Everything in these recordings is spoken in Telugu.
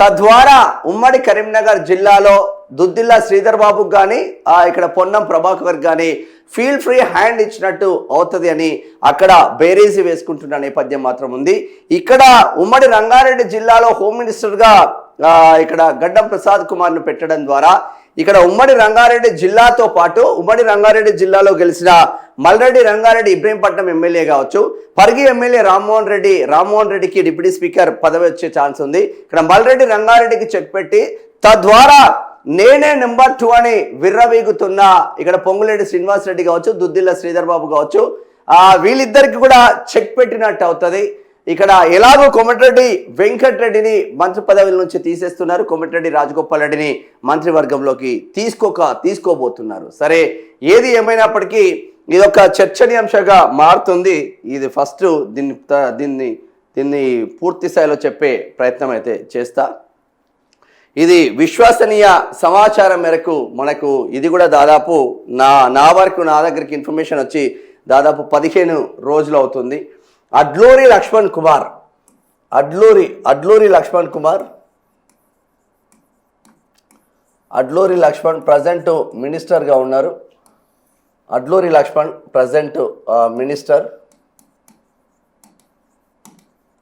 తద్వారా ఉమ్మడి కరీంనగర్ జిల్లాలో దుద్దిల్ల శ్రీధర్ బాబుకు కానీ ఇక్కడ పొన్నం ప్రభాకర్ కానీ ఫీల్ ఫ్రీ హ్యాండ్ ఇచ్చినట్టు అవుతుంది అని అక్కడ బేరీజీ వేసుకుంటున్న నేపథ్యం మాత్రం ఉంది. ఇక్కడ ఉమ్మడి రంగారెడ్డి జిల్లాలో హోమ్ మినిస్టర్గా ఇక్కడ గడ్డం ప్రసాద్ కుమార్ను పెట్టడం ద్వారా ఇక్కడ ఉమ్మడి రంగారెడ్డి జిల్లాతో పాటు ఉమ్మడి రంగారెడ్డి జిల్లాలో గెలిచిన మల్రెడ్డి రంగారెడ్డి ఇబ్రహీంపట్నం ఎమ్మెల్యే కావచ్చు, పరిగి ఎమ్మెల్యే రామ్మోహన్ రెడ్డికి డిప్యూటీ స్పీకర్ పదవి వచ్చే ఛాన్స్ ఉంది. ఇక్కడ మల్రెడ్డి రంగారెడ్డికి చెక్ పెట్టి తద్వారా నేనే నెంబర్ 2 అని విర్రవీగుతున్న ఇక్కడ పొంగులేటి శ్రీనివాస్ రెడ్డి కావచ్చు, దుద్దిల్ల శ్రీధర్ బాబు కావచ్చు, వీళ్ళిద్దరికి కూడా చెక్ పెట్టినట్టు అవుతుంది. ఇక్కడ ఎలాగో కోమటిరెడ్డి వెంకటరెడ్డిని మంత్రి పదవుల నుంచి తీసేస్తున్నారు, కోమటిరెడ్డి రాజగోపాల్ రెడ్డిని మంత్రివర్గంలోకి తీసుకోబోతున్నారు. సరే, ఏది ఏమైనప్పటికీ ఇదొక చర్చనీయాంశంగా మారుతుంది. ఇది ఫస్ట్ దీన్ని పూర్తి స్థాయిలో చెప్పే ప్రయత్నం అయితే చేస్తా. ఇది విశ్వసనీయ సమాచారం మేరకు మనకు ఇది కూడా దాదాపు నా వరకు నా దగ్గరికి ఇన్ఫర్మేషన్ వచ్చి దాదాపు 15 రోజులు అవుతుంది. అడ్లూరి లక్ష్మణ్ ప్రజెంట్ మినిస్టర్గా ఉన్నారు. అడ్లూరి లక్ష్మణ్ ప్రజెంట్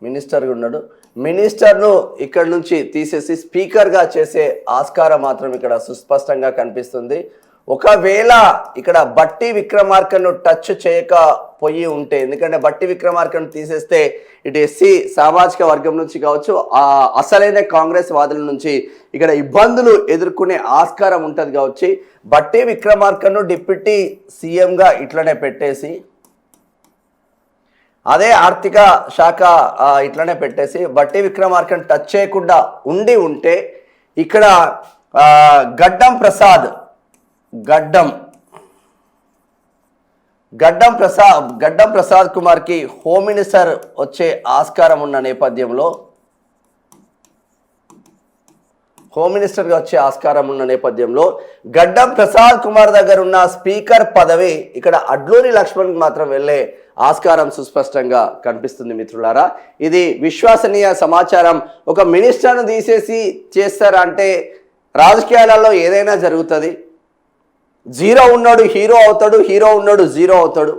మినిస్టర్గా ఉన్నాడు. మినిస్టర్ను ఇక్కడ నుంచి తీసేసి స్పీకర్గా చేసే ఆస్కారం మాత్రం ఇక్కడ సుస్పష్టంగా కనిపిస్తుంది. ఒకవేళ ఇక్కడ బట్టి విక్రమార్కను టచ్ చేయకపోయి ఉంటే, ఎందుకంటే బట్టి విక్రమార్కను తీసేస్తే ఇటు ఎస్సీ సామాజిక వర్గం నుంచి కావచ్చు, అసలైన కాంగ్రెస్ వాదుల నుంచి ఇక్కడ ఇబ్బందులు ఎదుర్కొనే ఆస్కారం ఉంటుంది కావచ్చు. బట్టి విక్రమార్కను డిప్యూటీ సీఎంగా ఇట్లనే పెట్టేసి, అదే ఆర్థిక శాఖ ఇట్లనే పెట్టేసి బట్టి విక్రమార్కను టచ్ చేయకుండా ఉంటే ఇక్కడ గడ్డం ప్రసాద్ కుమార్కి హోమ్ మినిస్టర్ వచ్చే ఆస్కారం ఉన్న నేపథ్యంలో గడ్డం ప్రసాద్ కుమార్ దగ్గర ఉన్న స్పీకర్ పదవి ఇక్కడ అడ్లూరి లక్ష్మణ్కి మాత్రం వెళ్ళే ఆస్కారం సుస్పష్టంగా కనిపిస్తుంది. మిత్రులారా, ఇది విశ్వసనీయ సమాచారం. ఒక మినిస్టర్ను తీసేసి చేస్తారా అంటే రాజకీయాలలో ఏదైనా జరుగుతుంది. జీరో ఉన్నాడు హీరో అవుతాడు, హీరో ఉన్నాడు జీరో అవుతాడు.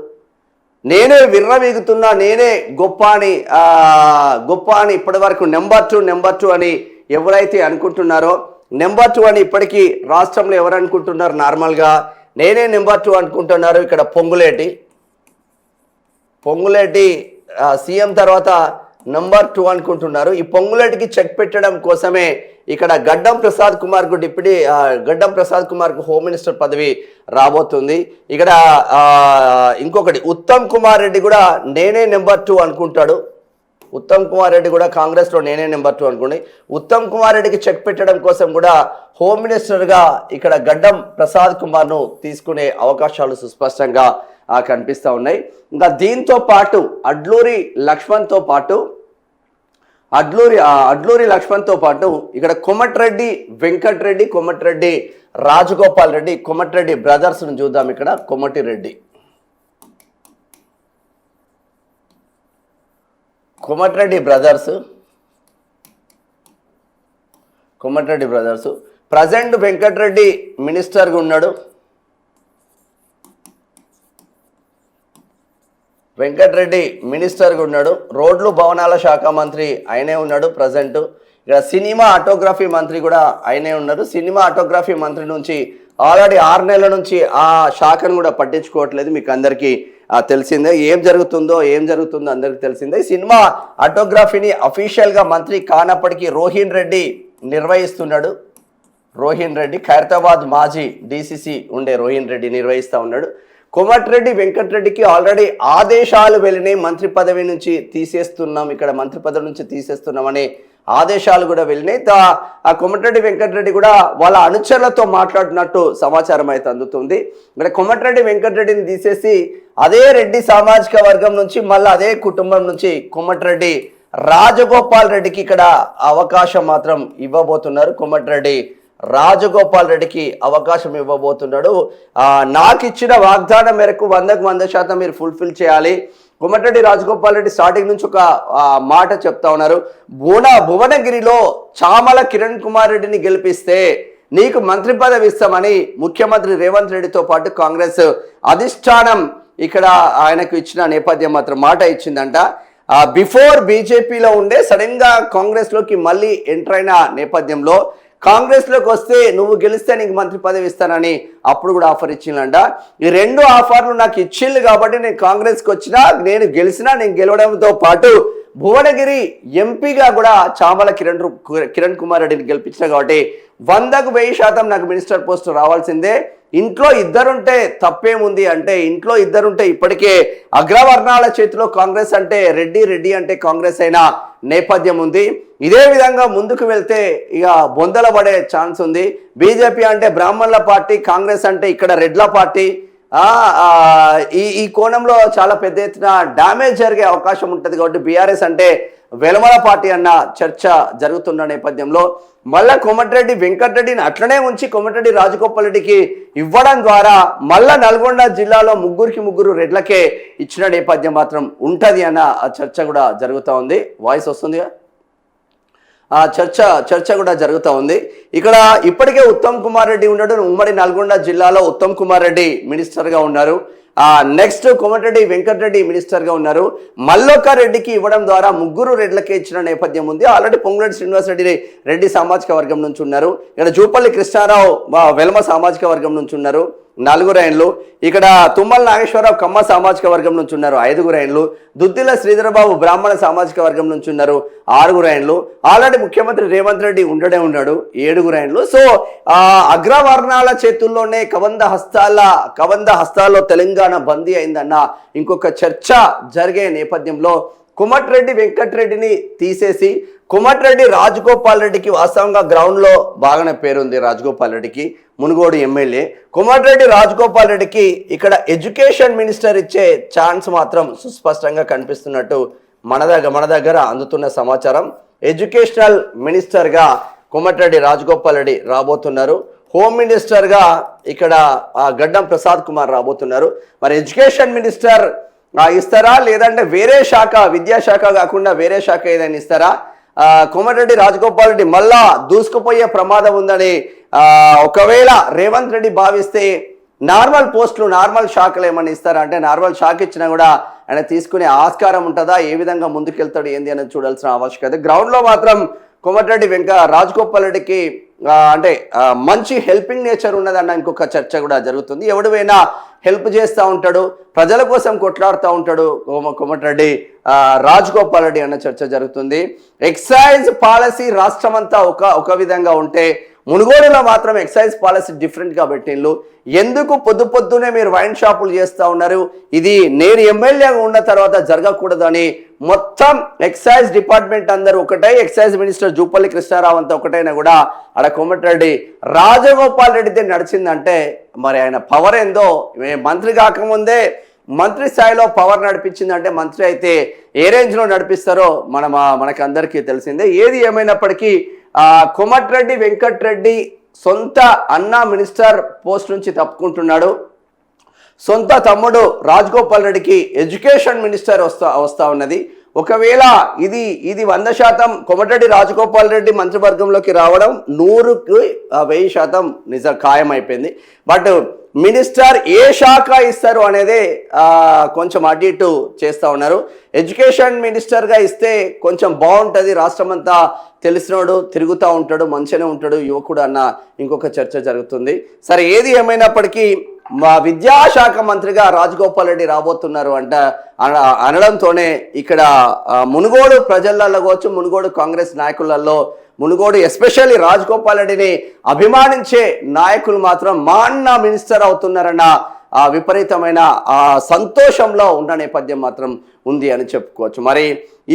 నేనే విర్రవీగుతున్నా, నేనే గొప్ప అని ఇప్పటి వరకు నెంబర్ టూ అని ఎవరైతే అనుకుంటున్నారో, నెంబర్ 2 అని ఇప్పటికీ రాష్ట్రంలో ఎవరు అనుకుంటున్నారు? నార్మల్గా నేనే నెంబర్ 2 అనుకుంటున్నారు. ఇక్కడ పొంగులేటి సీఎం తర్వాత నెంబర్ 2 అనుకుంటున్నారు. ఈ పొంగులేటికి చెక్ పెట్టడం కోసమే ఇక్కడ గడ్డం ప్రసాద్ కుమార్కు హోమ్ మినిస్టర్ పదవి రాబోతుంది. ఇక్కడ ఇంకొకటి ఉత్తమ్ కుమార్ రెడ్డి కూడా నేనే నెంబర్ 2 అనుకుంటాడు. ఉత్తమ్ కుమార్ రెడ్డి కూడా కాంగ్రెస్లో నేనే నెంబర్ 2 అనుకోండి. ఉత్తమ్ కుమార్ రెడ్డికి చెక్ పెట్టడం కోసం కూడా హోమ్ మినిస్టర్గా ఇక్కడ గడ్డం ప్రసాద్ కుమార్ను తీసుకునే అవకాశాలు సుస్పష్టంగా కనిపిస్తూ ఉన్నాయి. ఇంకా దీంతో పాటు అడ్లూరి లక్ష్మణ్తో పాటు ఇక్కడ కోమటిరెడ్డి వెంకటరెడ్డి, కోమటిరెడ్డి రాజగోపాల్ రెడ్డి, కోమటిరెడ్డి బ్రదర్స్ను చూద్దాం. ఇక్కడ కోమటిరెడ్డి బ్రదర్స్ ప్రజెంట్ వెంకటరెడ్డి మినిస్టర్గా ఉన్నాడు. రోడ్లు భవనాల శాఖ మంత్రి ఆయనే ఉన్నాడు ప్రజెంట్. ఇక్కడ సినిమా ఆటోగ్రఫీ మంత్రి కూడా ఆయనే ఉన్నారు. సినిమా ఆటోగ్రఫీ మంత్రి నుంచి ఆల్రెడీ 6 నెలల నుంచి ఆ శాఖను కూడా పట్టించుకోవట్లేదు. మీకు అందరికీ తెలిసిందే ఏం జరుగుతుందో అందరికీ తెలిసిందే. సినిమా ఆటోగ్రఫీని అఫీషియల్గా మంత్రి కానప్పటికీ రోహిన్ రెడ్డి నిర్వహిస్తున్నాడు. ఖైరతాబాద్ మాజీ డీసీసీ ఉండే రోహిన్ రెడ్డి నిర్వహిస్తూ ఉన్నాడు. కోమటిరెడ్డి వెంకటరెడ్డికి ఆల్రెడీ ఆదేశాలు వెళ్ళినాయి, మంత్రి పదవి నుంచి తీసేస్తున్నామని ఆదేశాలు కూడా వెళ్ళినాయి. ఆ కోమటిరెడ్డి వెంకటరెడ్డి కూడా వాళ్ళ అనుచరులతో మాట్లాడినట్టు సమాచారం అయితే అందుతుంది. ఇక్కడ కోమటిరెడ్డి వెంకటరెడ్డిని తీసేసి అదే రెడ్డి సామాజిక వర్గం నుంచి మళ్ళీ అదే కుటుంబం నుంచి కోమటిరెడ్డి రాజగోపాల్ రెడ్డికి ఇక్కడ అవకాశం మాత్రం ఇవ్వబోతున్నారు. కోమటిరెడ్డి రాజగోపాల్ రెడ్డికి అవకాశం ఇవ్వబోతున్నాడు. నాకు ఇచ్చిన వాగ్దానం మేరకు 100% మీరు ఫుల్ఫిల్ చేయాలి. కోమటిరెడ్డి రాజగోపాల్ రెడ్డి స్టార్టింగ్ నుంచి ఒక మాట చెప్తా ఉన్నారు. భువనగిరిలో చామల కిరణ్ కుమార్ రెడ్డిని గెలిపిస్తే నీకు మంత్రి పదవి ఇస్తామని ముఖ్యమంత్రి రేవంత్ రెడ్డితో పాటు కాంగ్రెస్ అధిష్టానం ఇక్కడ ఆయనకు ఇచ్చిన నేపథ్యం మాత్రం మాట ఇచ్చిందంట. బిఫోర్ బీజేపీలో ఉండే సడన్ గా కాంగ్రెస్ లోకి మళ్ళీ ఎంటర్ అయిన నేపథ్యంలో కాంగ్రెస్ లోకి వస్తే నువ్వు గెలిస్తే నీకు మంత్రి పదవి ఇస్తానని అప్పుడు కూడా ఆఫర్ ఇచ్చిందంట. ఈ రెండు ఆఫర్లు నాకు ఇచ్చిళ్ళు కాబట్టి నేను కాంగ్రెస్కి వచ్చినా, నేను గెలిచినా, నేను గెలవడంతో పాటు భువనగిరి ఎంపీగా కూడా చామల కిరణ్ కుమార్ రెడ్డిని గెలిపించిన కాబట్టి 100కు 1000% నాకు మినిస్టర్ పోస్ట్ రావాల్సిందే. ఇంట్లో ఇద్దరుంటే తప్పేముంది అంటే, ఇంట్లో ఇద్దరుంటే ఇప్పటికే అగ్రవర్ణాల చేతిలో కాంగ్రెస్ అంటే రెడ్డి అంటే కాంగ్రెస్ అయిన నేపథ్యం ఉంది. ఇదే విధంగా ముందుకు వెళ్తే ఇక బొందల పడే ఛాన్స్ ఉంది. బీజేపీ అంటే బ్రాహ్మణుల పార్టీ, కాంగ్రెస్ అంటే ఇక్కడ రెడ్ల పార్టీ. ఈ కోణంలో చాలా పెద్ద ఎత్తున డ్యామేజ్ జరిగే అవకాశం ఉంటుంది. కాబట్టి బీఆర్ఎస్ అంటే వెలమల పార్టీ అన్న చర్చ జరుగుతున్న నేపథ్యంలో మళ్ళా కోమటిరెడ్డి వెంకటరెడ్డిని అట్లనే ఉంచి కోమటిరెడ్డి రాజగోపాల్ రెడ్డికి ఇవ్వడం ద్వారా మళ్ళా నల్గొండ జిల్లాలో ముగ్గురు రెడ్లకే ఇచ్చిన నేపథ్యం మాత్రం ఉంటుంది అన్న చర్చ కూడా జరుగుతూ ఉంది. వాయిస్ వస్తుందిగా, చర్చ కూడా జరుగుతూ ఉంది. ఇక్కడ ఇప్పటికే ఉత్తమ్ కుమార్ రెడ్డి ఉన్నాడు. ఉమ్మడి నల్గొండ జిల్లాలో ఉత్తమ్ కుమార్ రెడ్డి మినిస్టర్గా ఉన్నారు. నెక్స్ట్ కోమటిరెడ్డి వెంకటరెడ్డి మినిస్టర్గా ఉన్నారు. మల్లొక్క రెడ్డికి ఇవ్వడం ద్వారా ముగ్గురు రెడ్లకే ఇచ్చిన నేపథ్యం ఉంది. ఆల్రెడీ పొంగులేటి శ్రీనివాస్ రెడ్డి సామాజిక వర్గం నుంచి ఉన్నారు. ఇక్కడ జూపల్లి కృష్ణారావు వెలమ సామాజిక వర్గం నుంచి ఉన్నారు, 4 ఆయన్లు. ఇక్కడ తుమ్మల నాగేశ్వరరావు కమ్మ సామాజిక వర్గం నుంచి ఉన్నారు, 5 ఆయన్లు. దుద్దిల శ్రీధరబాబు బ్రాహ్మణ సామాజిక వర్గం నుంచి ఉన్నారు, 6 ఆయన్లు. ఆల్రెడీ ముఖ్యమంత్రి రేవంత్ రెడ్డి ఉన్నాడు, 7 ఆయన్లు. సో అగ్రవర్ణాల చేతుల్లోనే కబంధ హస్తాల్లో తెలంగాణ బందీ అయిందన్న ఇంకొక చర్చ జరిగే నేపథ్యంలో కోమటిరెడ్డి వెంకటరెడ్డిని తీసేసి కోమటిరెడ్డి రాజగోపాల్ రెడ్డికి వాస్తవంగా గ్రౌండ్లో బాగానే పేరుంది. రాజగోపాల్ రెడ్డికి మునుగోడు ఎమ్మెల్యే కోమటిరెడ్డి రాజగోపాల్ రెడ్డికి ఇక్కడ ఎడ్యుకేషన్ మినిస్టర్ ఇచ్చే ఛాన్స్ మాత్రం సుస్పష్టంగా కనిపిస్తున్నట్టు మన దగ్గర అందుతున్న సమాచారం. ఎడ్యుకేషనల్ మినిస్టర్గా కోమటిరెడ్డి రాజగోపాల్ రెడ్డి రాబోతున్నారు. హోమ్ మినిస్టర్గా ఇక్కడ గడ్డం ప్రసాద్ కుమార్ రాబోతున్నారు. మరి ఎడ్యుకేషన్ మినిస్టర్ ఇస్తారా, లేదంటే వేరే శాఖ, విద్యాశాఖ కాకుండా వేరే శాఖ ఏదైనా ఇస్తారా? కోమటిరెడ్డి రాజగోపాల్ రెడ్డి మళ్ళా దూసుకుపోయే ప్రమాదం ఉందని ఒకవేళ రేవంత్ రెడ్డి భావిస్తే నార్మల్ పోస్టులు, నార్మల్ శాఖలు ఏమన్నా ఇస్తారా అంటే, నార్మల్ శాఖ ఇచ్చినా కూడా ఆయన తీసుకునే ఆస్కారం ఉంటుందా, ఏ విధంగా ముందుకెళ్తాడు ఏంది అనేది చూడాల్సిన ఆవశ్యకత. గ్రౌండ్లో మాత్రం కోమటిరెడ్డి రాజగోపాల్ రెడ్డికి అంటే మంచి హెల్పింగ్ నేచర్ ఉన్నదన్న ఇంకొక చర్చ కూడా జరుగుతుంది. ఎవడివైనా హెల్ప్ చేస్తూ ఉంటాడు, ప్రజల కోసం కొట్లాడుతూ ఉంటాడు కోమటిరెడ్డి రాజగోపాల్ రెడ్డి అన్న చర్చ జరుగుతుంది. ఎక్సైజ్ పాలసీ రాష్ట్రం అంతా ఒక విధంగా ఉంటే మునుగోడులో మాత్రం ఎక్సైజ్ పాలసీ డిఫరెంట్గా పెట్టిండ్రు. ఎందుకు పొద్దునే మీరు వైన్ షాపులు చేస్తూ ఉన్నారు? ఇది నేను ఎమ్మెల్యేగా ఉన్న తర్వాత జరగకూడదని మొత్తం ఎక్సైజ్ డిపార్ట్మెంట్ అందరూ ఒకటే, ఎక్సైజ్ మినిస్టర్ జూపల్లి కృష్ణారావు అంతా ఒకటైనా కూడా ఆడ కోమటిరెడ్డి రాజగోపాల్ రెడ్డిదే నడిచిందంటే మరి ఆయన పవర్ ఏందో. మంత్రి కాకముందే మంత్రి స్థాయిలో పవర్ నడిపించిందంటే మంత్రి అయితే ఏ రేంజ్లో నడిపిస్తారో మనకు అందరికీ తెలిసిందే. ఏది ఏమైనప్పటికీ కోమటిరెడ్డి వెంకటరెడ్డి సొంత అన్న మినిస్టర్ పోస్ట్ నుంచి తప్పుకుంటున్నాడు. సొంత తమ్ముడు రాజగోపాల్ రెడ్డికి ఎడ్యుకేషన్ మినిస్టర్ వస్తా ఉన్నది. ఒకవేళ ఇది 100% కోమటిరెడ్డి రాజగోపాల్ రెడ్డి మంత్రివర్గంలోకి రావడం 100కు 1000% నిజం ఖాయమైపోయింది. బట్ మినిస్టర్ ఏ శాఖ ఇస్తారు అనేది కొంచెం అటు ఇటు చేస్తూ ఉన్నారు. ఎడ్యుకేషన్ మినిస్టర్గా ఇస్తే కొంచెం బాగుంటుంది, రాష్ట్రం అంతా తెలిసినోడు, తిరుగుతూ ఉంటాడు, మంచిగానే ఉంటాడు, యువకుడు అన్న ఇంకొక చర్చ జరుగుతుంది. సరే, ఏది ఏమైనప్పటికీ మా విద్యాశాఖ మంత్రిగా రాజగోపాల్ రెడ్డి రాబోతున్నారు అనడంతోనే ఇక్కడ మునుగోడు ప్రజలలో కావచ్చు, మునుగోడు కాంగ్రెస్ నాయకులలో, మునుగోడు ఎస్పెషల్లీ రాజగోపాల్ రెడ్డిని అభిమానించే నాయకులు మాత్రం మా అన్న మినిస్టర్ అవుతున్నారన్న విపరీతమైన సంతోషంలో ఉన్న నేపథ్యం మాత్రం ఉంది అని చెప్పుకోవచ్చు. మరి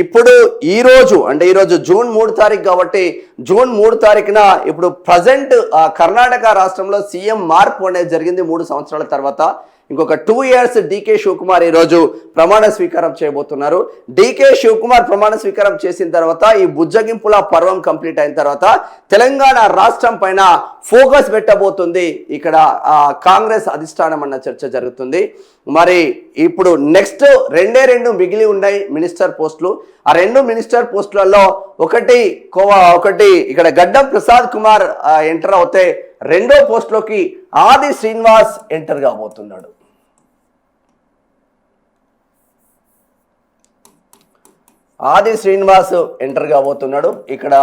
ఇప్పుడు ఈరోజు జూన్ 3 తారీఖు కాబట్టి జూన్ 3 తారీఖున ఇప్పుడు ప్రజెంట్ కర్ణాటక రాష్ట్రంలో సీఎం మార్పు అనేది జరిగింది 3 సంవత్సరాల తర్వాత. ఇంకొక 2 years డీకే శివకుమార్ ఈరోజు ప్రమాణ స్వీకారం చేయబోతున్నారు. డీకే శివకుమార్ ప్రమాణ స్వీకారం చేసిన తర్వాత ఈ బుజ్జగింపుల పర్వం కంప్లీట్ అయిన తర్వాత తెలంగాణ రాష్ట్రం పైన ఫోకస్ పెట్టబోతుంది ఇక్కడ కాంగ్రెస్ అధిష్టానం అన్న చర్చ జరుగుతుంది. మరి ఇప్పుడు నెక్స్ట్ 2 మిగిలి ఉన్నాయి మినిస్టర్ పోస్టులు. ఆ 2 మినిస్టర్ పోస్టులలో ఒకటి ఇక్కడ గడ్డం ప్రసాద్ కుమార్ ఎంటర్ అవుతే రెండో పోస్టులోకి ఆది శ్రీనివాస్ ఎంటర్ కాబోతున్నాడు. ఆది శ్రీనివాస్ ఎంటర్ కాబోతున్నాడు. ఇక్కడ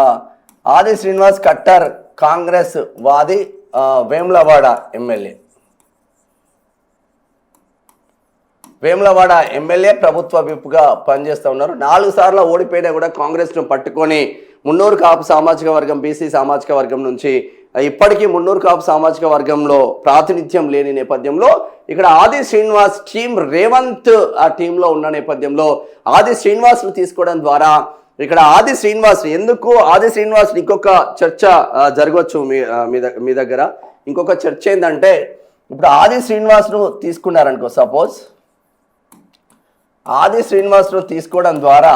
ఆది శ్రీనివాస్ కట్టర్ కాంగ్రెస్ వాది, వేములవాడ ఎమ్మెల్యే ప్రభుత్వ విప్గా పనిచేస్తూ ఉన్నారు. 4 సార్లు ఓడిపోయినా కూడా కాంగ్రెస్ను పట్టుకొని మున్నూరు కాపు సామాజిక వర్గం, బీసీ సామాజిక వర్గం నుంచి ఇప్పటికీ మున్నూరు కాపు సామాజిక వర్గంలో ప్రాతినిధ్యం లేని నేపథ్యంలో ఇక్కడ ఆది శ్రీనివాస్ టీం రేవంత్ ఆ టీంలో ఉన్న నేపథ్యంలో ఆది శ్రీనివాస్ను తీసుకోవడం ద్వారా ఇక్కడ ఆది శ్రీనివాస్ ఎందుకు ఆది శ్రీనివాస్ ఇంకొక చర్చ జరగవచ్చు మీ దగ్గర. ఇంకొక చర్చ ఏంటంటే ఇప్పుడు ఆది శ్రీనివాస్ను తీసుకున్నారనుకో, సపోజ్ ఆది శ్రీనివాస్ను తీసుకోవడం ద్వారా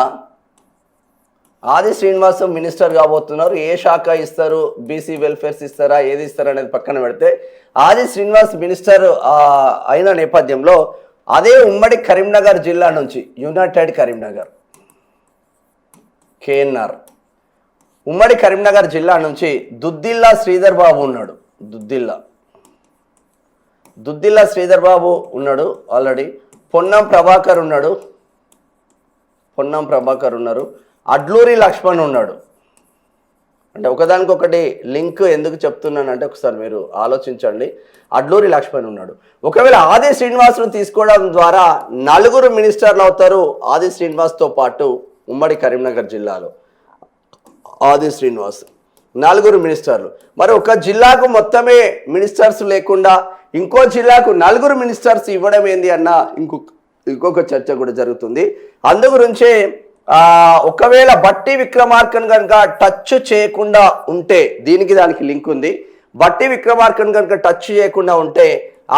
ఆది శ్రీనివాస్ మినిస్టర్ కాబోతున్నారు. ఏ శాఖ ఇస్తారు, బీసీ వెల్ఫేర్స్ ఇస్తారా, ఏది ఇస్తారా అనేది పక్కన పెడితే ఆది శ్రీనివాస్ మినిస్టర్ అయిన నేపథ్యంలో అదే ఉమ్మడి కరీంనగర్ జిల్లా నుంచి యునైటెడ్ కరీంనగర్ కేఎన్ఆర్ ఉమ్మడి కరీంనగర్ జిల్లా నుంచి దుద్దిల్లా శ్రీధర్ బాబు ఉన్నాడు. దుద్దిల్లా శ్రీధర్ బాబు ఉన్నాడు ఆల్రెడీ. పొన్నం ప్రభాకర్ ఉన్నారు. అడ్లూరి లక్ష్మణ్ ఉన్నాడు. అంటే ఒకదానికొకటి లింక్ ఎందుకు చెప్తున్నానంటే ఒకసారి మీరు ఆలోచించండి. అడ్లూరి లక్ష్మణ్ ఉన్నాడు. ఒకవేళ ఆది శ్రీనివాస్ను తీసుకోవడం ద్వారా 4 మినిస్టర్లు అవుతారు. ఆది శ్రీనివాస్తో పాటు ఉమ్మడి కరీంనగర్ జిల్లాలో ఆది శ్రీనివాస్ 4 మినిస్టర్లు. మరి ఒక జిల్లాకు మొత్తమే మినిస్టర్స్ లేకుండా ఇంకో జిల్లాకు 4 మినిస్టర్స్ ఇవ్వడం ఏంది అన్న ఇంకొక చర్చ కూడా జరుగుతుంది. అందు గురించే ఒకవేళ బట్టి విక్రమార్కను కనుక టచ్ చేయకుండా ఉంటే, దానికి లింక్ ఉంది. బట్టి విక్రమార్కను కనుక టచ్ చేయకుండా ఉంటే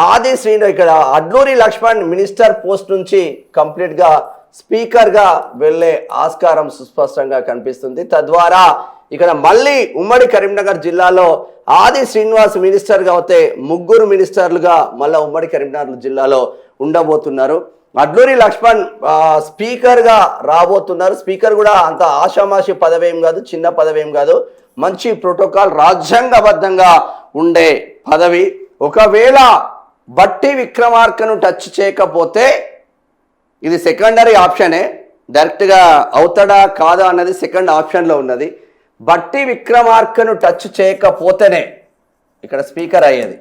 ఆది శ్రీను ఇక్కడ అడ్లూరి లక్ష్మణ్ మినిస్టర్ పోస్ట్ నుంచి కంప్లీట్గా స్పీకర్గా వెళ్ళే ఆస్కారం సుస్పష్టంగా కనిపిస్తుంది. తద్వారా ఇక్కడ మళ్ళీ ఉమ్మడి కరీంనగర్ జిల్లాలో ఆది శ్రీనివాస్ మినిస్టర్గా అవుతే 3 మినిస్టర్లుగా మళ్ళీ ఉమ్మడి కరీంనగర్ జిల్లాలో ఉండబోతున్నారు. అడ్లూరి లక్ష్మణ్ స్పీకర్గా రాబోతున్నారు. స్పీకర్ కూడా అంత ఆషామాషి పదవేం కాదు, చిన్న పదవేం కాదు, మంచి ప్రోటోకాల్ రాజ్యాంగబద్ధంగా ఉండే పదవి. ఒకవేళ బట్టి విక్రమార్కను టచ్ చేయకపోతే ఇది సెకండరీ ఆప్షనే, డైరెక్ట్గా అవుతాడా కాదా అన్నది సెకండ్ ఆప్షన్లో ఉన్నది. బట్టి విక్రమార్కను టచ్ చేయకపోతేనే ఇక్కడ స్పీకర్ అయ్యేది.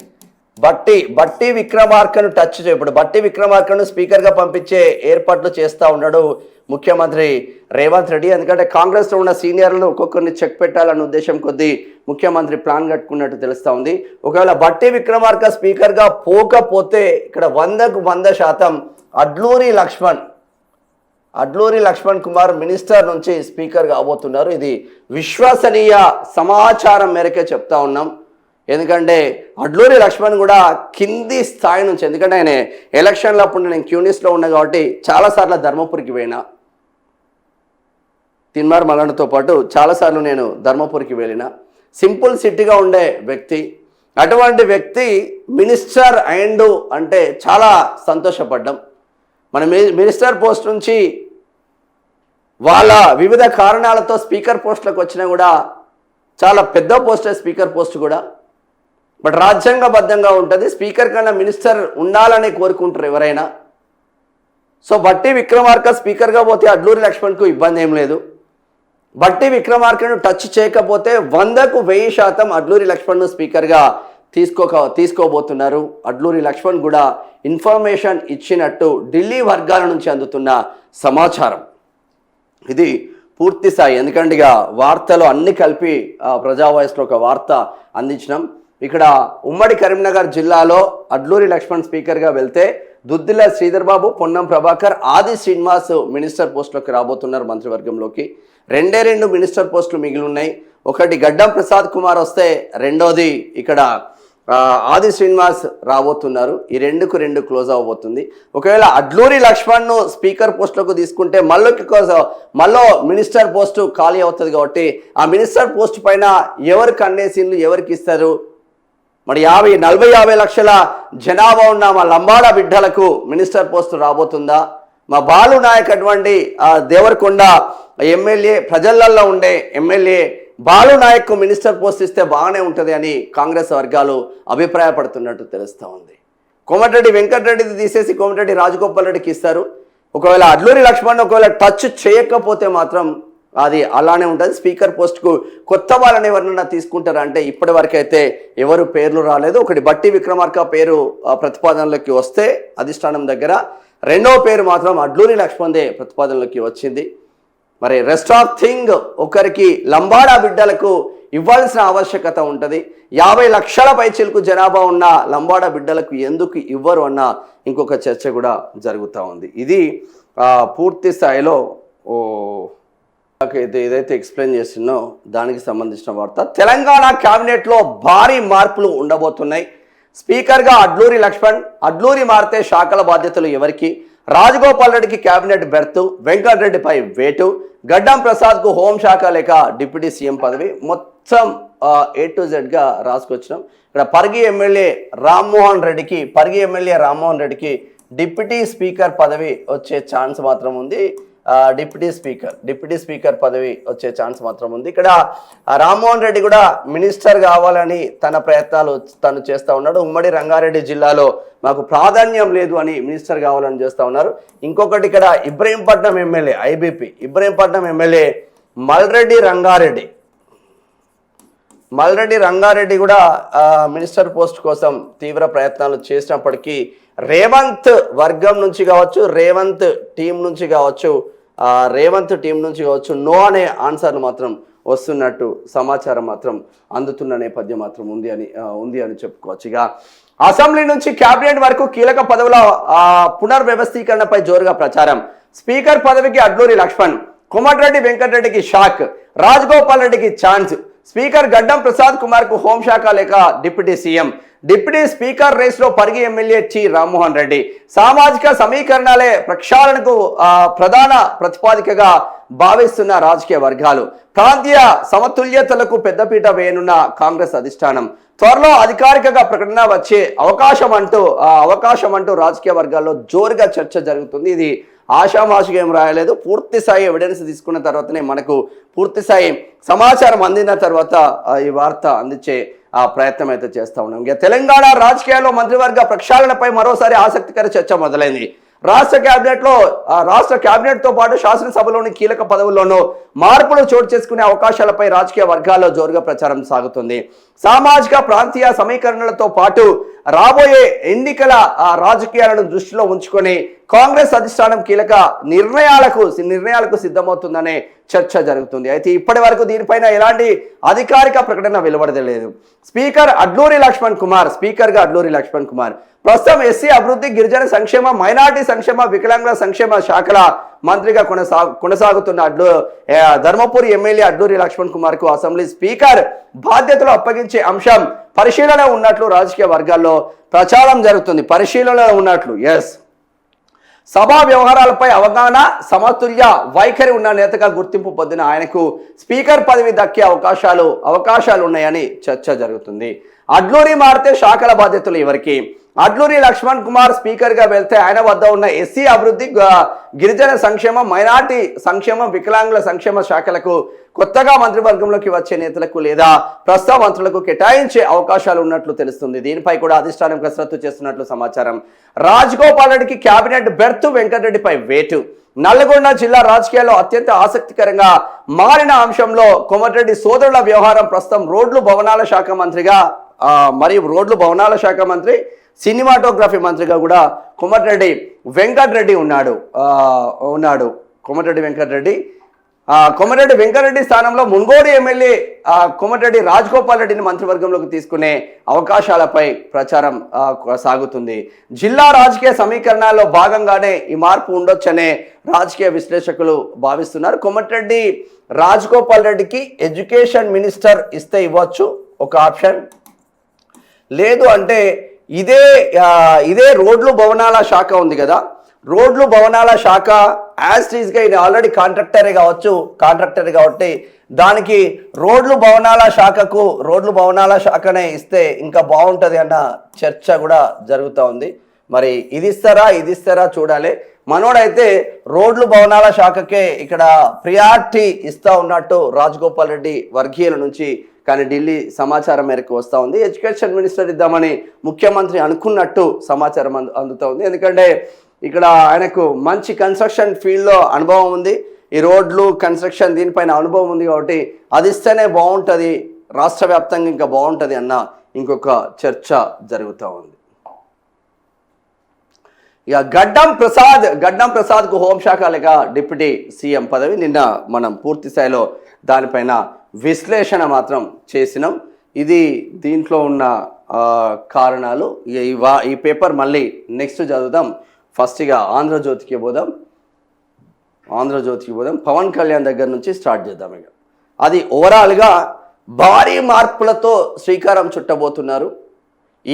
బట్టి విక్రమార్కను టచ్ ఇప్పుడు బట్టి విక్రమార్కను స్పీకర్గా పంపించే ఏర్పాట్లు చేస్తూ ఉన్నాడు ముఖ్యమంత్రి రేవంత్ రెడ్డి. ఎందుకంటే కాంగ్రెస్లో ఉన్న సీనియర్లను ఒక్కొక్కరిని చెక్ పెట్టాలన్న ఉద్దేశం కొద్దీ ముఖ్యమంత్రి ప్లాన్ కట్టుకున్నట్టు తెలుస్తూ ఉంది. ఒకవేళ బట్టి విక్రమార్క స్పీకర్గా పోకపోతే ఇక్కడ 100కు 100% అడ్లూరి లక్ష్మణ్ కుమార్ మినిస్టర్ నుంచి స్పీకర్ కాబోతున్నారు. ఇది విశ్వసనీయ సమాచారం మేరకే చెప్తా ఉన్నాం. ఎందుకంటే అడ్లూరి లక్ష్మణ్ కూడా కింది స్థాయి నుంచి, ఎందుకంటే ఆయన ఎలక్షన్లో అప్పుడు నేను క్యూనిస్లో ఉన్నా కాబట్టి చాలాసార్లు ధర్మపురికి పోయినా, తిన్మార్ మల్లన్నతో పాటు చాలాసార్లు నేను ధర్మపురికి వెళ్ళిన సింపుల్ సిటీగా ఉండే వ్యక్తి. అటువంటి వ్యక్తి మినిస్టర్ అయిండు అంటే చాలా సంతోషపడ్డాం. మన మినిస్టర్ పోస్ట్ నుంచి వాళ్ళ వివిధ కారణాలతో స్పీకర్ పోస్టులకు వచ్చినా కూడా చాలా పెద్ద పోస్టే స్పీకర్ పోస్ట్ కూడా, బట్ రాజ్యాంగబద్ధంగా ఉంటుంది. స్పీకర్ కన్నా మినిస్టర్ ఉండాలని కోరుకుంటారు ఎవరైనా. సో బట్టి విక్రమార్క స్పీకర్గా పోతే అడ్లూరి లక్ష్మణ్కు ఇబ్బంది ఏం లేదు. బట్టి విక్రమార్కను టచ్ చేయకపోతే 100కు 1000% అడ్లూరి లక్ష్మణ్ను స్పీకర్గా తీసుకోబోతున్నారు. అడ్లూరి లక్ష్మణ్ కూడా ఇన్ఫర్మేషన్ ఇచ్చినట్టు ఢిల్లీ వర్గాల నుంచి అందుతున్న సమాచారం. ఇది పూర్తి స్థాయి, ఎందుకంటే ఇక వార్తలు అన్ని కలిపి ప్రజా వాయిస్లో ఒక వార్త అందించినాం. ఇక్కడ ఉమ్మడి కరీంనగర్ జిల్లాలో అడ్లూరి లక్ష్మణ్ స్పీకర్గా వెళ్తే దుద్దిల్ల శ్రీధర్ బాబు, పొన్నం ప్రభాకర్, ఆది శ్రీనివాస్ మినిస్టర్ పోస్టులోకి రాబోతున్నారు మంత్రివర్గంలోకి. 2 మినిస్టర్ పోస్టులు మిగిలి ఉన్నాయి. ఒకటి గడ్డం ప్రసాద్ కుమార్ వస్తే రెండోది ఇక్కడ ఆది శ్రీనివాస్ రాబోతున్నారు. ఈ రెండుకు రెండు క్లోజ్ అవ్వబోతుంది. ఒకవేళ అడ్లూరి లక్ష్మణ్ను స్పీకర్ పోస్టులకు తీసుకుంటే మళ్ళీ మినిస్టర్ పోస్టు ఖాళీ అవుతుంది. కాబట్టి ఆ మినిస్టర్ పోస్ట్ పైన ఎవరు కన్నేసీన్లు ఎవరికి ఇస్తారు? మరి 40-50 లక్షల జనాభా ఉన్న మా లంబాడ బిడ్డలకు మినిస్టర్ పోస్టు రాబోతుందా? మా బాలు నాయక్ అటువంటి దేవరకొండ ఎమ్మెల్యే, ప్రజలల్లో ఉండే MLA Balu Naik minister post ఇస్తే బాగానే ఉంటుంది అని కాంగ్రెస్ వర్గాలు అభిప్రాయపడుతున్నట్టు తెలుస్తూ ఉంది. కోమటిరెడ్డి వెంకటరెడ్డిది తీసేసి కోమటిరెడ్డి రాజగోపాల్ రెడ్డికి ఇస్తారు. ఒకవేళ అడ్లూరి లక్ష్మణ్ ఒకవేళ టచ్ చేయకపోతే మాత్రం అది అలానే ఉంటుంది. స్పీకర్ పోస్ట్కు కొత్త వాళ్ళని ఎవరినైనా తీసుకుంటారా అంటే ఇప్పటి వరకు అయితే ఎవరు పేర్లు రాలేదు. ఒకటి బట్టి విక్రమార్క పేరు ప్రతిపాదనలోకి వస్తే అధిష్టానం దగ్గర, రెండో పేరు మాత్రం అడ్లూరి లక్ష్మణ్దే ప్రతిపాదనలోకి వచ్చింది. మరి రెస్ట్ ఆఫ్ థింగ్ ఒకరికి లంబాడ బిడ్డలకు ఇవ్వాల్సిన ఆవశ్యకత ఉంటుంది. 50 లక్షల పైచిలకు జనాభా ఉన్న లంబాడ బిడ్డలకు ఎందుకు ఇవ్వరు అన్న ఇంకొక చర్చ కూడా జరుగుతూ ఉంది. ఇది పూర్తి స్థాయిలో ఏదైతే ఎక్స్ప్లెయిన్ చేస్తున్నో దానికి సంబంధించిన వార్త. తెలంగాణ క్యాబినెట్లో భారీ మార్పులు ఉండబోతున్నాయి. స్పీకర్గా అడ్లూరి లక్ష్మణ్, అడ్లూరి మారితే శాఖల బాధ్యతలు ఎవరికి? రాజగోపాల్ రెడ్డికి క్యాబినెట్ బెర్త్, వెంకటరెడ్డిపై వేటు, గడ్డం ప్రసాద్కు హోంశాఖ లేక డిప్యూటీ సీఎం పదవి. మొత్తం A to Z గా రాసుకొచ్చినాం. ఇక్కడ పరిగి ఎమ్మెల్యే రామ్మోహన్ రెడ్డికి డిప్యూటీ స్పీకర్ పదవి వచ్చే ఛాన్స్ మాత్రం ఉంది. డిప్యూటీ స్పీకర్ పదవి వచ్చే ఛాన్స్ మాత్రం ఉంది. ఇక్కడ రామ్మోహన్ రెడ్డి కూడా మినిస్టర్ కావాలని తన ప్రయత్నాలు తను చేస్తూ ఉన్నాడు. ఉమ్మడి రంగారెడ్డి జిల్లాలో మాకు ప్రాధాన్యం లేదు అని మినిస్టర్ కావాలని చేస్తూ ఉన్నారు. ఇంకొకటి ఇక్కడ ఇబ్రహీంపట్నం ఎమ్మెల్యే ఇబ్రహీంపట్నం ఎమ్మెల్యే మల్రెడ్డి రంగారెడ్డి కూడా మినిస్టర్ పోస్ట్ కోసం తీవ్ర ప్రయత్నాలు చేసినప్పటికీ రేవంత్ వర్గం నుంచి కావచ్చు, రేవంత్ టీం నుంచి కావచ్చు నో అనే ఆన్సర్లు మాత్రం వస్తున్నట్టు సమాచారం మాత్రం అందుతున్న నేపథ్యం మాత్రం ఉంది అని చెప్పుకోవచ్చు. ఇక అసెంబ్లీ నుంచి క్యాబినెట్ వరకు కీలక పదవుల పునర్వ్యవస్థీకరణపై జోరుగా ప్రచారం. స్పీకర్ పదవికి అడ్లూరి లక్ష్మణ్, కోమటిరెడ్డి వెంకటరెడ్డికి షాక్, రాజగోపాల్ రెడ్డికి ఛాన్స్, స్పీకర్ గడ్డం ప్రసాద్ కుమార్ కు హోంశాఖ లేక డిప్యూటీ సీఎం, డిప్యూటీ స్పీకర్ రేస్లో పరిగి ఎమ్మెల్యే టి రామ్మోహన్ రెడ్డి. సామాజిక సమీకరణాలే ప్రక్షాళనకు ప్రధాన ప్రతిపాదికగా భావిస్తున్న రాజకీయ వర్గాలు. ప్రాంతీయ సమతుల్యతలకు పెద్దపీట వేయనున్న కాంగ్రెస్ అధిష్టానం. త్వరలో అధికారికంగా ప్రకటన వచ్చే అవకాశం అంటూ రాజకీయ వర్గాల్లో జోరుగా చర్చ జరుగుతుంది. ఇది ఆషామాషిగా ఏం రాయలేదు. పూర్తి స్థాయి ఎవిడెన్స్ తీసుకున్న తర్వాతనే మనకు పూర్తి స్థాయి సమాచారం అందిన తర్వాత ఈ వార్త అందించే ప్రయత్నం అయితే చేస్తూ ఉన్నాం. ఇక తెలంగాణ రాజకీయాల్లో మంత్రివర్గ ప్రక్షాళనపై మరోసారి ఆసక్తికర చర్చ మొదలైంది. రాష్ట్ర క్యాబినెట్తో పాటు శాసనసభలోని కీలక పదవుల్లోనూ మార్పులు చోటు చేసుకునే అవకాశాలపై రాజకీయ వర్గాల్లో జోరుగా ప్రచారం సాగుతుంది. సామాజిక ప్రాంతీయ సమీకరణలతో పాటు రాబోయే ఎన్నికల రాజకీయాలను దృష్టిలో ఉంచుకొని కాంగ్రెస్ అధిష్టానం కీలక నిర్ణయాలకు సిద్ధమవుతుందనే చర్చ జరుగుతుంది. అయితే ఇప్పటి వరకు దీనిపైన ఎలాంటి అధికారిక ప్రకటన వెలువడలేదు. స్పీకర్గా అడ్లూరి లక్ష్మణ్ కుమార్ ప్రస్తుతం ఎస్సీ అభివృద్ధి, గిరిజన సంక్షేమ, మైనార్టీ సంక్షేమ, వికలాంగుల సంక్షేమ శాఖల మంత్రిగా కొనసాగుతున్న ధర్మపురి ఎమ్మెల్యే అడ్లూరి లక్ష్మణ్ కుమార్ కు అసెంబ్లీ స్పీకర్ బాధ్యతలు అప్పగించే అంశం పరిశీలన ఉన్నట్లు రాజకీయ వర్గాల్లో ప్రచారం జరుగుతుంది. సభా వ్యవహారాలపై అవగాహన, సమతుల్య వైఖరి ఉన్న నేతగా గుర్తింపు పొందిన ఆయనకు స్పీకర్ పదవి దక్కే అవకాశాలు ఉన్నాయని చర్చ జరుగుతుంది. అడ్లూరి మారితే శాఖల బాధ్యతలు ఎవరికి? అడ్లూరి లక్ష్మణ్ కుమార్ స్పీకర్ గా వెళ్తే ఆయన వద్ద ఉన్న ఎస్సీ అభివృద్ధి, గిరిజన సంక్షేమం, మైనార్టీ సంక్షేమం, వికలాంగుల సంక్షేమ శాఖలకు కొత్తగా మంత్రివర్గంలోకి వచ్చే నేతలకు లేదా ప్రస్తుత మంత్రులకు కేటాయించే అవకాశాలు ఉన్నట్లు తెలుస్తుంది. దీనిపై కూడా అధిష్టానం కసరత్తు చేస్తున్నట్లు సమాచారం. రాజగోపాల్ రెడ్డికి క్యాబినెట్ బెర్త్, వెంకటరెడ్డిపై వేటు. నల్లగొండ జిల్లా రాజకీయాల్లో అత్యంత ఆసక్తికరంగా మారిన అంశంలో కోమటిరెడ్డి సోదరుల వ్యవహారం. ప్రస్తుతం రోడ్లు భవనాల శాఖ మంత్రి, సినిమాటోగ్రఫీ మంత్రిగా కూడా కోమటిరెడ్డి వెంకటరెడ్డి ఉన్నాడు. కోమటిరెడ్డి వెంకటరెడ్డి స్థానంలో మున్గోడు ఎమ్మెల్యే కోమటిరెడ్డి రాజగోపాల్ రెడ్డిని మంత్రివర్గంలోకి తీసుకునే అవకాశాలపై ప్రచారం సాగుతుంది. జిల్లా రాజకీయ సమీకరణాల్లో భాగంగానే ఈ మార్పు ఉండొచ్చనే రాజకీయ విశ్లేషకులు భావిస్తున్నారు. కోమటిరెడ్డి రాజగోపాల్ రెడ్డికి ఎడ్యుకేషన్ మినిస్టర్ ఇస్తే ఇవ్వచ్చు ఒక ఆప్షన్, లేదు అంటే ఇదే ఇదే రోడ్లు భవనాల శాఖ ఉంది కదా, రోడ్లు భవనాల శాఖ యాజ్ టీజ్గా ఇది ఆల్రెడీ కాంట్రాక్టరే కాబట్టి దానికి రోడ్లు భవనాల శాఖనే ఇస్తే ఇంకా బాగుంటుంది అన్న చర్చ కూడా జరుగుతూ ఉంది. మరి ఇది ఇస్తారా చూడాలి. మనోడైతే రోడ్లు భవనాల శాఖకే ఇక్కడ ప్రియారిటీ ఇస్తా ఉన్నట్టు రాజగోపాల్ రెడ్డి వర్గీయుల నుంచి కానీ ఢిల్లీ సమాచారం మేరకు వస్తూ ఉంది. ఎడ్యుకేషన్ మినిస్టర్ ఇద్దామని ముఖ్యమంత్రి అనుకున్నట్టు సమాచారం అందుతూ ఉంది. ఎందుకంటే ఇక్కడ ఆయనకు మంచి కన్స్ట్రక్షన్ ఫీల్డ్లో అనుభవం ఉంది, ఈ రోడ్లు కన్స్ట్రక్షన్ దీనిపైన అనుభవం ఉంది కాబట్టి అది ఇస్తేనే బాగుంటుంది, రాష్ట్ర వ్యాప్తంగా ఇంకా బాగుంటుంది అన్న ఇంకొక చర్చ జరుగుతూ ఉంది. ఇక గడ్డం ప్రసాద్కు హోంశాఖ లేక డిప్యూటీ సీఎం పదవి నిన్న మనం పూర్తి స్థాయిలో దానిపైన విశ్లేషణ మాత్రం చేసినాం. ఇది దీంట్లో ఉన్న కారణాలు. ఈ పేపర్ మళ్ళీ నెక్స్ట్ చదువుదాం. ఫస్ట్గా ఆంధ్రజ్యోతికి పోదాం. పవన్ కళ్యాణ్ దగ్గర నుంచి స్టార్ట్ చేద్దాం. ఇక అది ఓవరాల్గా భారీ మార్పులతో శ్రీకారం చుట్టబోతున్నారు.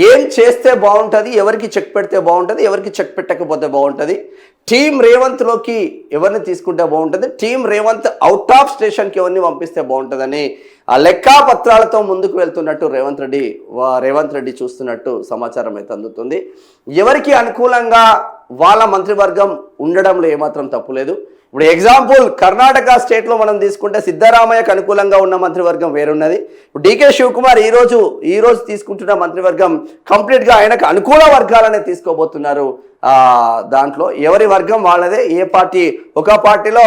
ఏం చేస్తే బాగుంటుంది, ఎవరికి చెక్ పెడితే బాగుంటుంది, ఎవరికి చెక్ పెట్టకపోతే బాగుంటుంది, టీం రేవంత్లోకి ఎవరిని తీసుకుంటే బాగుంటుంది, టీం రేవంత్ అవుట్ ఆఫ్ స్టేషన్కి ఎవరిని పంపిస్తే బాగుంటుందని ఆ లెక్కాపత్రాలతో ముందుకు వెళ్తున్నట్టు రేవంత్ రెడ్డి చూస్తున్నట్టు సమాచారం అయితే అందుతుంది. ఎవరికి అనుకూలంగా వాళ్ళ మంత్రివర్గం ఉండడంలో ఏమాత్రం తప్పులేదు. ఇప్పుడు ఎగ్జాంపుల్ కర్ణాటక స్టేట్లో మనం తీసుకుంటే సిద్ధరామయ్యకు అనుకూలంగా ఉన్న మంత్రివర్గం వేరున్నది. ఇప్పుడు డీకే శివకుమార్ ఈరోజు తీసుకుంటున్న మంత్రివర్గం కంప్లీట్గా ఆయనకు అనుకూల వర్గాలనే తీసుకోబోతున్నారు. దాంట్లో ఎవరి వర్గం వాళ్ళదే. ఏ పార్టీ ఒక పార్టీలో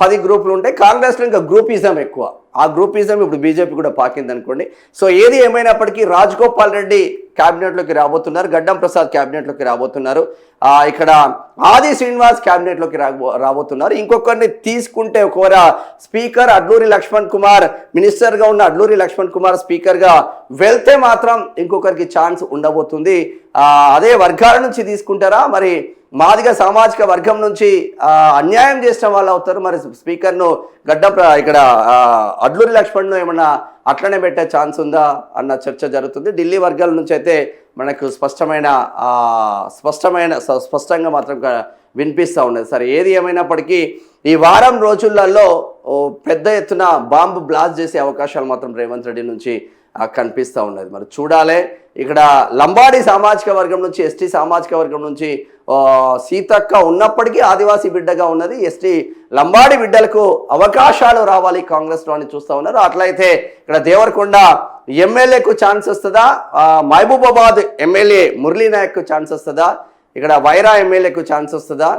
10 గ్రూపులు ఉంటాయి, కాంగ్రెస్లో ఇంకా గ్రూపిజం ఎక్కువ. ఆ గ్రూపిజం ఇప్పుడు బీజేపీ కూడా పాకింది అనుకోండి. సో ఏది ఏమైనప్పటికీ రాజగోపాల్ రెడ్డి క్యాబినెట్లోకి రాబోతున్నారు, గడ్డం ప్రసాద్ క్యాబినెట్లోకి రాబోతున్నారు, ఇక్కడ ఆది శ్రీనివాస్ క్యాబినెట్లోకి రాబోతున్నారు. ఇంకొకరిని తీసుకుంటే ఒకవేళ స్పీకర్ అడ్లూరి లక్ష్మణ్ కుమార్ మినిస్టర్గా ఉన్న అడ్లూరి లక్ష్మణ్ కుమార్ స్పీకర్గా వెళ్తే మాత్రం ఇంకొకరికి ఛాన్స్ ఉండబోతుంది. అదే వర్గాల నుంచి తీసుకుంటారా, మరి మాదిగ సామాజిక వర్గం నుంచి అన్యాయం చేసిన వాళ్ళు అవుతారు. మరి స్పీకర్ను ఇక్కడ అడ్లూరి లక్ష్మణ్ను ఏమన్నా అట్లనే పెట్టే ఛాన్స్ ఉందా అన్న చర్చ జరుగుతుంది. ఢిల్లీ వర్గాల నుంచి అయితే మనకు స్పష్టంగా మాత్రం వినిపిస్తూ ఉండదు. సరే ఏది ఏమైనప్పటికీ ఈ వారం రోజులలో పెద్ద ఎత్తున బాంబు బ్లాస్ట్ చేసే అవకాశాలు మాత్రం రేవంత్ రెడ్డి నుంచి కనిపిస్తూ ఉన్నది. మరి చూడాలి. ఇక్కడ లంబాడి సామాజిక వర్గం నుంచి, ఎస్టీ సామాజిక వర్గం నుంచి సీతక్క ఉన్నప్పటికీ ఆదివాసీ బిడ్డగా ఉన్నది. ఎస్టీ లంబాడి బిడ్డలకు అవకాశాలు రావాలి కాంగ్రెస్లో అని చూస్తూ ఉన్నారు. అట్లయితే ఇక్కడ దేవరకొండ ఎమ్మెల్యేకు ఛాన్స్ వస్తుందా, మహబూబాబాద్ ఎమ్మెల్యే మురళీ నాయక్కు ఛాన్స్ వస్తుందా, ఇక్కడ వైరా ఎమ్మెల్యేకు ఛాన్స్ వస్తుందా,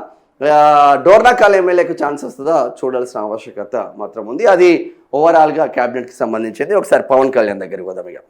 డోర్నకల్ ఎమ్మెల్యేకు ఛాన్స్ వస్తుందా చూడాల్సిన ఆవశ్యకత మాత్రం ఉంది. అది ఓవరాల్గా క్యాబినెట్కి సంబంధించింది. ఒకసారి పవన్ కళ్యాణ్ దగ్గరికి పోదాం. ఇక